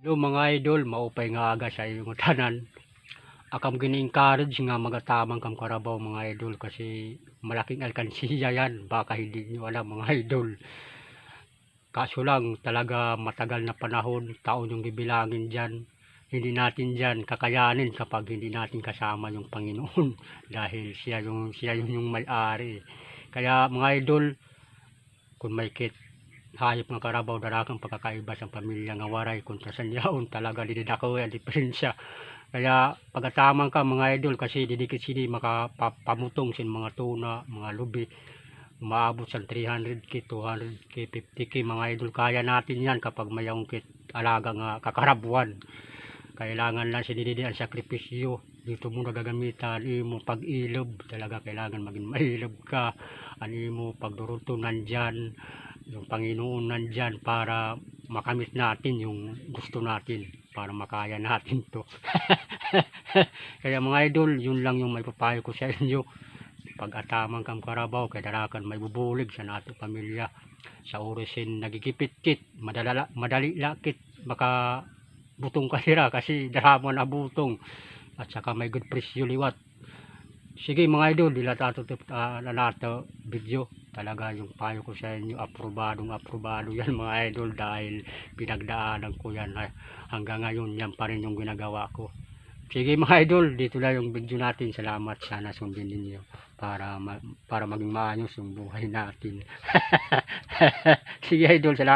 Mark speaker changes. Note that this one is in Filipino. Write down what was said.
Speaker 1: Hello mga idol, maupay nga aga sa iyong tanan. Akam gini-encourage nga magatamang kam karabaw mga idol kasi malaking alkansiya yan. Baka hindi nyo alam mga idol. Kaso lang talaga matagal na panahon, taon yung bibilangin dyan. Hindi natin dyan kakayanin kapag hindi natin kasama yung Panginoon. Dahil siya yung may-ari. Kaya mga idol, kung may kit hayop nga karabaw darakang pagkakaiba sa pamilya nga waray kung sa yaon talaga didako ang diferensya. Kaya pagatamang ka mga idol kasi didikit sini makapamutong sin mga tuna, mga lubi umaabot sa 300k, 200k, 50k mga idol. Kaya natin yan kapag mayroong kit alaga nga kakarabuan. Kailangan lang sinididi ang sakripisyo. Dito mo nagagamitan imo pag ilob, talaga kailangan maging mailob ka. Ano mo pagduruto nandyan, yung Panginoon nandyan para makamit natin yung gusto natin, para makaya natin to. Kaya mga idol, yun lang yung may papayo ko sa inyo. Pag-atamang kam karabaw, kay darakan may bubulig sa nato pamilya. Sa oresin nagigipit-kit, madali lakit, baka butong kasira kasi daraman na butong. At saka may good presyo liwat. Sige mga idol, dila tatutip na nato video. Talaga yung payo ko sa inyo, aprobado yan mga idol dahil pinagdaanan ko yan. Hanggang ngayon yan pa rin yung ginagawa ko. Sige mga idol, dito na yung video natin. Salamat, sana sundin ninyo para maging maayos yung buhay natin. Sige idol, salamat.